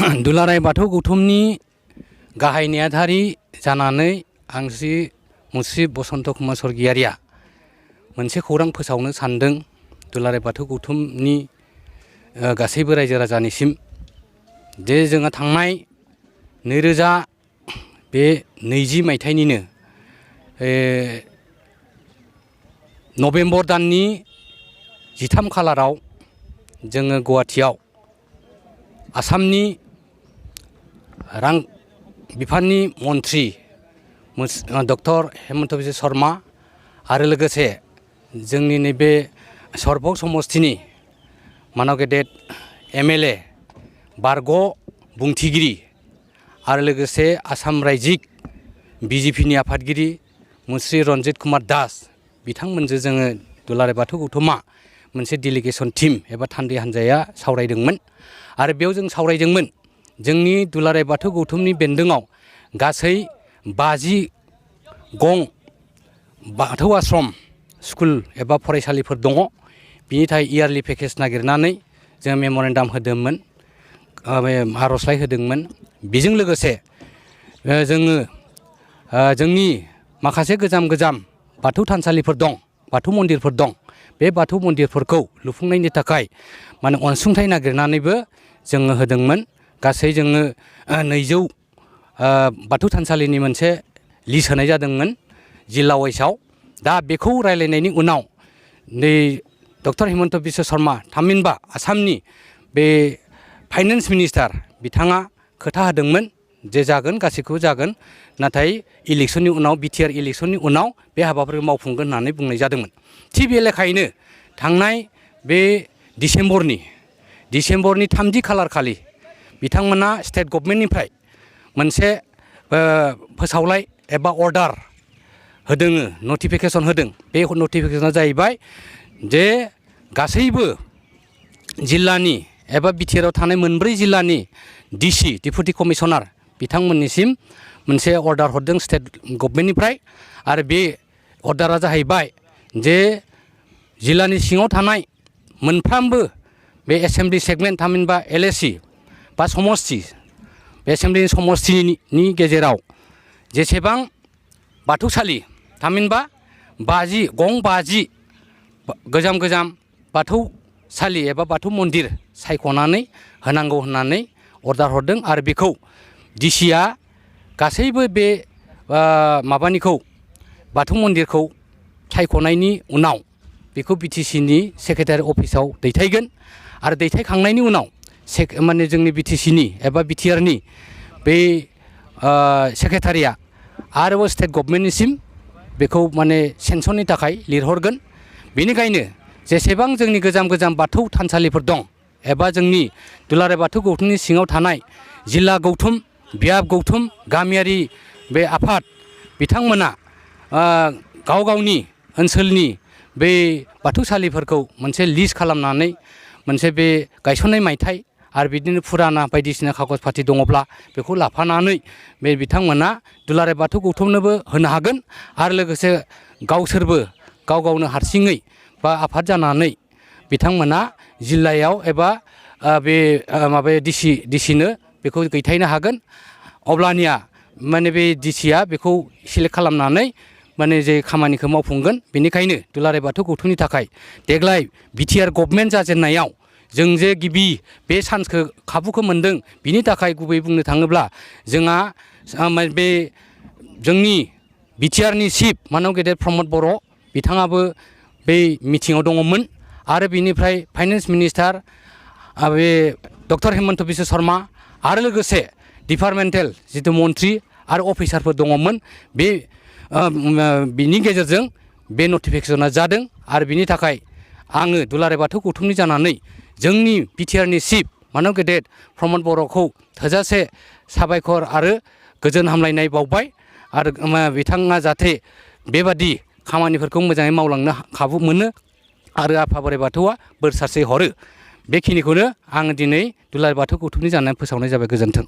दुलाराय बाथौ गौथुमनि गाहाय नेहाथारि जानानै आं श्री मुस्रि बसन्त कुमार स्वर्गियारिया मोनसे खौरां फोसावनो सानदों दुलाराय बाथौ गौथुमनि गासैबो रायजो राजानिसिम जे जोंहा थांनाय 2020 मायथाइनिनो नभेम्बर दाननि 13 खालाराव जोङो गुवाहाटीआव आसामनि रां बिफाननि मन्त्रि डक्टर हेमन्त बिश्व शर्मा आरो लोगोसे जोंनि नैबे सरभग समस्तिनि मानव गेदेर MLA बारग' बुंथिगिरि आरो लोगोसे आसाम रायजिक BJPनि आफादगिरि मुस्रि रन्जित कुमार दास बिथांमोनजों जोङो दुलाराय बाथौ गौथुमा मोनसे डेलिगेसन टीम एबा थान्दै हान्जाया सावरायदोंमोन आरो बेयाव जों सावरायदोंमोन जोंनि दुलाराय बाथौ गौथुमनि बेन्दोङाव गासै 50 गं बाथौ आश्रम स्कुल एबा फरायसालिफोर दङ बिनि थाखाय इयारलि पेकेज नागिरनानै जों मेमरेन्डाम होदोंमोन आर'जलाइ होदोंमोन बेजों लोगोसे जोङो जोंनि माखासे गोजाम बाथौ थानसालिफोर दं बाथौ मन्दिरफोर दं बे बाथौ मन्दिरफोरखौ लुफुंनायनि थाखाय माने अनसुंथाइ नागिरनानैबो जोङो होदोंमोन गासै जोङो 200 बाथौ थानसालिनि मोनसे लिस्ट होनाय जादोंमोन जिल्ला वाइसआव दा बेखौ रायलायनायनि उनाव नै डक्टर हेमन्त बिश्व शर्मा थामहिनबा आसामनि बे फाइनान्स मिनिस्टार बिथाङा खोथा होदोंमोन जे जागोन गासैखौबो जागोन नाथाय इलेक्शननि उनाव BTR इलेक्शननि उनाव बे हाबाफारिखौ मावफुंगोन होननानै बुंनाय जादोंमोन थिग बे लेखायैनो थांनाय बे डिसेम्बरनि 30 खालार खालि बिथांमोना स्टेट गभर्नमेन्टनिफ्राय मोनसे फोसावलाय एबा अर्डार होदों नटिफिकेशन होदों बे नटिफिकेशना जाहैबाय जे गासैबो जिल्लानि एबा BTRआव थानाय 4 जिल्लानि DC डिपुटि कमिशनार बिथांमोननिसिम मोनसे अर्डार हरदों स्टेट गभर्नमेन्टनिफ्राय आरो बे अर्डारा जाहैबाय जे जिल्लानि सिङाव थानाय मोनफ्रोमबो बे एसेम्बलि सेगमेन्ट थामहिनबा LAC बा समस्ति बे एसेम्बलिनि समस्तिनि गेजेराव जेसेबां बाथौसालि थामहिनबा 50 गोजाम बाथौसालि एबा बाथौ मन्दिर सायख'नानै होनांगौ होननानै अर्डार हरदों आरो बेखौ DCआ गासैबो बे माबानिखौ बाथौ मन्दिरखौ सायख'नायनि उनाव बेखौ BTCनि सेक्रेटारि अफिसाव दैथायगोन आरो दैथायखांनायनि उनाव माने जोंनि BTCनि एबा BTRनि बे सेक्रेटारिया आरोबाव स्टेट गभर्नमेन्टनिसिम बेखौ माने सेंसननि थाखाय लिरहरगोन बेनिखायनो जेसेबां जोंनि गोजाम बाथौ थानसालिफोर दं एबा जोंनि दुलाराय बाथौ गौथुमनि सिङाव थानाय जिल्ला गौथुम बियाब गौथुम गामियारि बे आफाद बिथांमोना गाव गावनि ओनसोलनि बे बाथौसालिफोरखौ मोनसे लिस्ट खालामनानै मोनसे बे गायसननाय मायथाइ आरो बिदिनो फुराना बायदिसिना कागज पाति दङब्ला बेखौ लाफानानै बे बिथांमोना दुलाराय बाथौ गौथुमनोबो होनो हागोन आरो लोगोसे गावसोरबो गावनो हारसिङै बा आफाद जानानै बिथांमोना जिल्लायाव एबा बे माबा DCनो बेखौ दैथायनो हागोन अब्लानिया माने बे DCआ बेखौ सिलेक्ट खालामनानै माने जे खामानिखौ मावफुंगोन बेनिखायनो दुलाराय बाथौ गौथुमनि थाखाय देग्लाय BTR गभर्नमेन्ट जाजेननायाव जों जे गिबि बे चान्सखौ खाबुखौ मोनदों बिनि थाखाय गुबै बुंनो थाङोब्ला जोंहा बे जोंनि BTRनि चिफ मानव गेदेर प्रमद बर' बिथाङाबो बे मिटिङाव दङमोन आरो बिनिफ्राय फाइनान्स मिनिस्टार बे डक्टर हेमन्त बिश्व शर्मा आरो लोगोसे डिपार्टमेन्टेल जिथु मन्त्रि आरो अफिसारफोर दङमोन बे बिनि गेजेरजों बे नटिफिकेशना जादों आरो बिनि थाखाय आङो दुलाराय बाथौ गौथुमनि जानानै जोंनि BTRनि चिफ मानव गेदेर प्रमद बर'खौ थोजासे साबायखर आरो गोजोन हामलायनाय बावबाय आरो बिथाङा जाहाथे बेबादि खामानिफोरखौ मोजाङै मावलांनो खाबु मोनो आरो आफा बोराइ बाथौआ बोर सारस्रि हरो बेखिनिखौनो आङो दिनै दुलाराय बाथौ गौथुमनि जानानै फोसावनाय जाबाय गोजोन्थों।